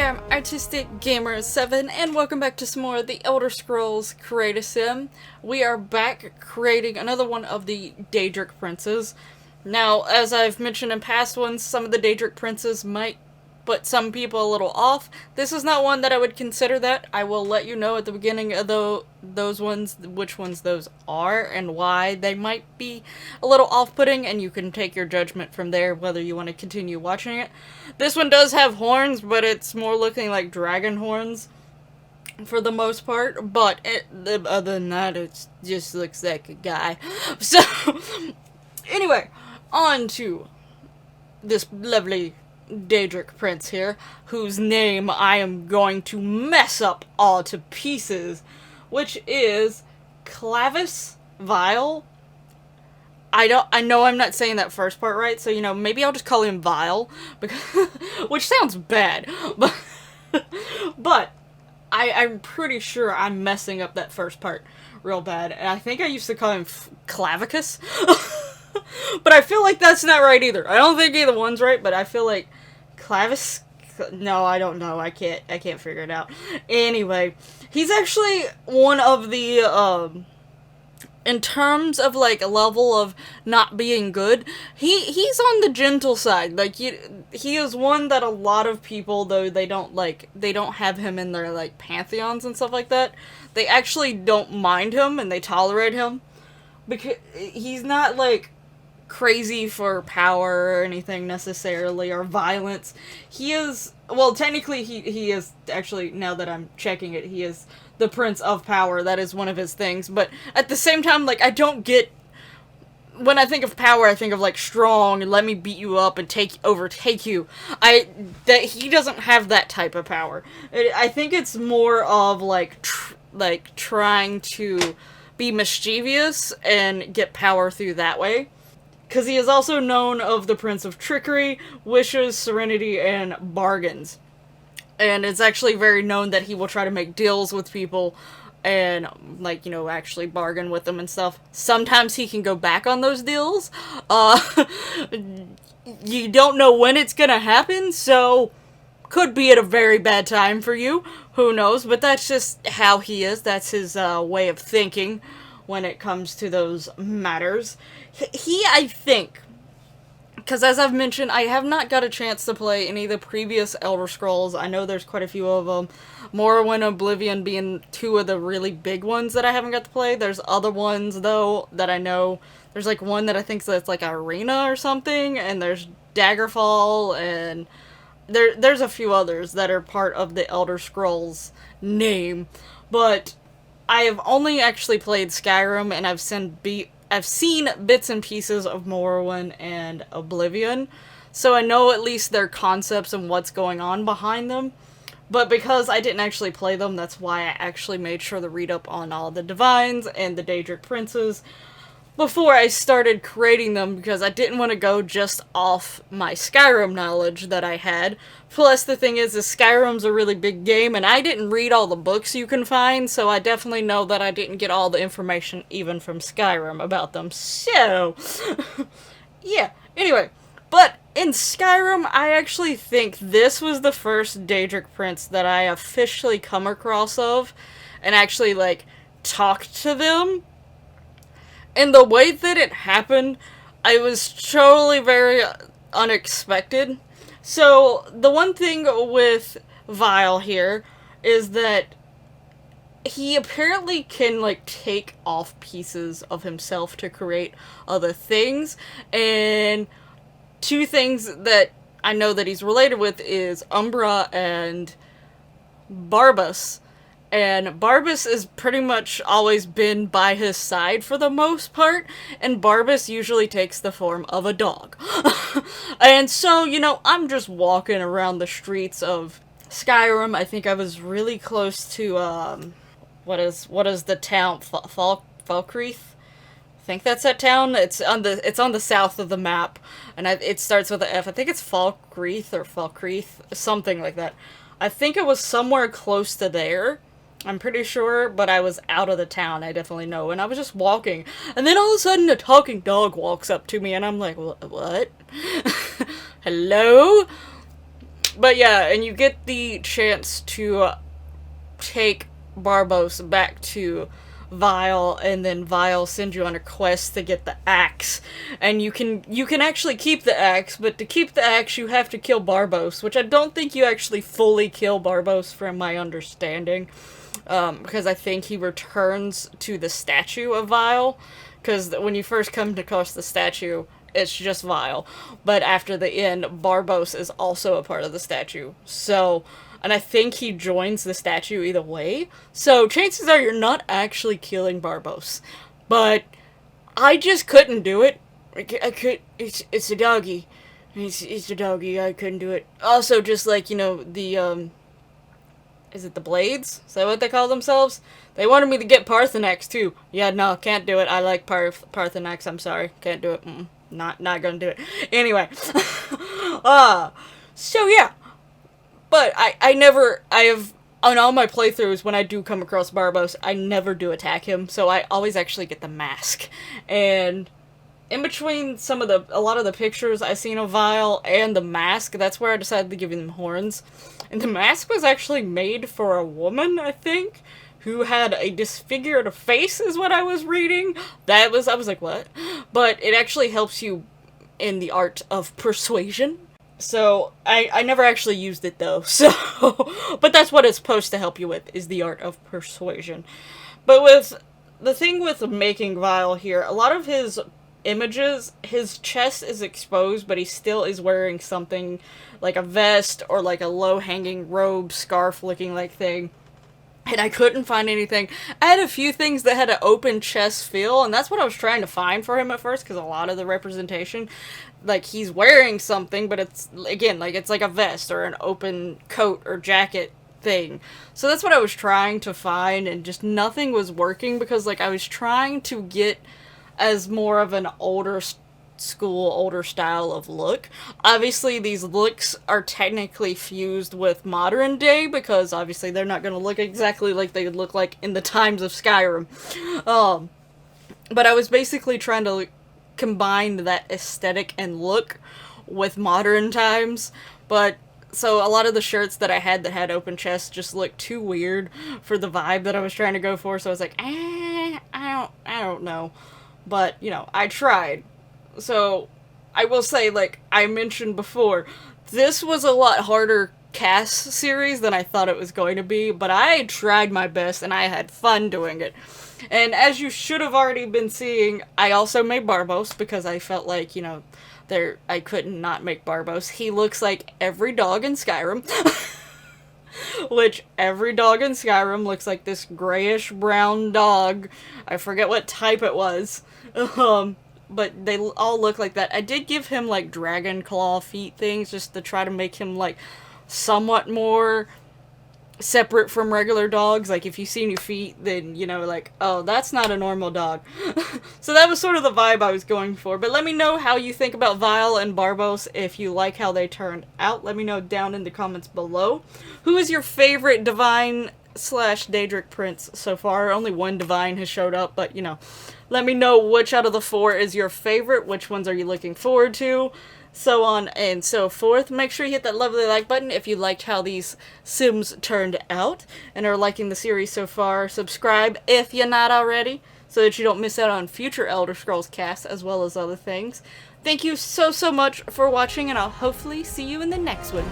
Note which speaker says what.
Speaker 1: there, Artistic Gamer 7, and welcome back to some more of the Elder Scrolls Create-A-Sim. We are back creating another one of the Daedric Princes. Now, as I've mentioned in past ones, some of the Daedric Princes might put some people a little off. This is not one that I would consider that. I will let you know at the beginning of those ones which ones those are and why they might be a little off-putting, and you can take your judgment from there whether you want to continue watching it. This one does have horns, but it's more looking like dragon horns for the most part, but other than that, it just looks like a guy. So, anyway, on to this lovely Daedric Prince here, whose name I am going to mess up all to pieces, which is Clavicus Vile. I know I'm not saying that first part right, so, you know, maybe I'll just call him Vile, because, which sounds bad, but I'm pretty sure I'm messing up that first part real bad, and I think I used to call him Clavicus, but I feel like that's not right either. I don't think either one's right, but I feel like Clavis? No, I don't know. I can't figure it out. Anyway, he's actually one of the, in terms of, like, a level of not being good, he's on the gentle side. Like, he is one that a lot of people, though they don't have him in their, like, pantheons and stuff like that, they actually don't mind him and they tolerate him. Because he's not, like, crazy for power or anything necessarily, or violence. He is, well, technically he is, actually, now that I'm checking it, he is the Prince of Power. That is one of his things, but at the same time, like, I don't get, when I think of power, I think of, like, strong, and let me beat you up and overtake you. That he doesn't have that type of power. I think it's more of, like, trying to be mischievous and get power through that way. Because he is also known of the Prince of Trickery, Wishes, Serenity, and Bargains. And it's actually very known that he will try to make deals with people and, like, you know, actually bargain with them and stuff. Sometimes he can go back on those deals. You don't know when it's gonna happen, so could be at a very bad time for you. Who knows? But that's just how he is. That's his way of thinking when it comes to those matters. I think, because as I've mentioned, I have not got a chance to play any of the previous Elder Scrolls. I know there's quite a few of them. Morrowind, Oblivion being two of the really big ones that I haven't got to play. There's other ones, though, that I know. There's, like, one that I think that's, like, Arena or something, and there's Daggerfall, and there's a few others that are part of the Elder Scrolls name. But I have only actually played Skyrim, and I've seen bits and pieces of Morrowind and Oblivion, so I know at least their concepts and what's going on behind them. But because I didn't actually play them, that's why I actually made sure to read up on all the Divines and the Daedric Princes before I started creating them, because I didn't want to go just off my Skyrim knowledge that I had. Plus, the thing is Skyrim's a really big game, and I didn't read all the books you can find, so I definitely know that I didn't get all the information even from Skyrim about them. So, yeah, anyway. But in Skyrim, I actually think this was the first Daedric Prince that I officially come across of, and actually, like, talked to them. And the way that it happened, I was totally very unexpected. So, the one thing with Vile here is that he apparently can, like, take off pieces of himself to create other things. And two things that I know that he's related with is Umbra and Barbas. And Barbas has pretty much always been by his side for the most part, and Barbas usually takes the form of a dog. And so, you know, I'm just walking around the streets of Skyrim. I think I was really close to, what is the town? Falkreath? I think that's that town. It's on the south of the map, and it starts with an F. I think it's Falkreath, something like that. I think it was somewhere close to there. I'm pretty sure, but I was out of the town, I definitely know, and I was just walking, and then all of a sudden a talking dog walks up to me, and I'm like, what? Hello? But yeah, and you get the chance to take Barbos back to Vile, and then Vile sends you on a quest to get the axe. And you can actually keep the axe, but to keep the axe you have to kill Barbos, which I don't think you actually fully kill Barbos from my understanding. Because I think he returns to the statue of Vile, because when you first come across the statue, it's just Vile. But after the end, Barbos is also a part of the statue. So, and I think he joins the statue either way. So, chances are you're not actually killing Barbos. But I just couldn't do it. I could. It's a doggy. It's a doggy. I couldn't do it. Also, just like, you know, the, is it the Blades? Is that what they call themselves? They wanted me to get Parthenax, too. Yeah, no, can't do it. I like Parthenax. I'm sorry. Can't do it. Not gonna do it. Anyway. So yeah. But I have, on all my playthroughs, when I do come across Barbos, I never do attack him, so I always actually get the mask. And in between a lot of the pictures I seen of Vile and the mask, that's where I decided to give him horns. And the mask was actually made for a woman, I think, who had a disfigured face, is what I was reading. I was like, what? But it actually helps you in the art of persuasion. So, I never actually used it, though, so... But that's what it's supposed to help you with, is the art of persuasion. But with... The thing with making Vile here, a lot of his images, his chest is exposed, but he still is wearing something like a vest or like a low-hanging robe, scarf-looking like thing. And I couldn't find anything. I had a few things that had an open chest feel, and that's what I was trying to find for him at first, because a lot of the representation, like, he's wearing something, but it's, again, like, it's like a vest or an open coat or jacket thing. So that's what I was trying to find, and just nothing was working, because, like, I was trying to get as more of an older school, older style of look. Obviously, these looks are technically fused with modern day, because obviously they're not going to look exactly like they would look like in the times of Skyrim. But I was basically trying to combine that aesthetic and look with modern times, but so a lot of the shirts that I had that had open chests just looked too weird for the vibe that I was trying to go for, so I was like, I don't know. But, you know, I tried. So, I will say, like I mentioned before, this was a lot harder CAS series than I thought it was going to be, but I tried my best and I had fun doing it. And as you should have already been seeing, I also made Barbos because I felt like, you know, I couldn't not make Barbos. He looks like every dog in Skyrim. Which, every dog in Skyrim looks like this grayish-brown dog. I forget what type it was. But they all look like that. I did give him, like, dragon claw feet things, just to try to make him, like, somewhat more separate from regular dogs. Like, if you see new feet, then, you know, like, oh, that's not a normal dog. So that was sort of the vibe I was going for. But let me know how you think about Vile and Barbos, if you like how they turned out. Let me know down in the comments below. Who is your favorite Divine / Daedric Prince so far? Only one Divine has showed up, but, you know, let me know which out of the 4 is your favorite, which ones are you looking forward to, so on and so forth. Make sure you hit that lovely like button if you liked how these Sims turned out and are liking the series so far. Subscribe if you're not already, so that you don't miss out on future Elder Scrolls casts as well as other things. Thank you so much for watching, and I'll hopefully see you in the next one.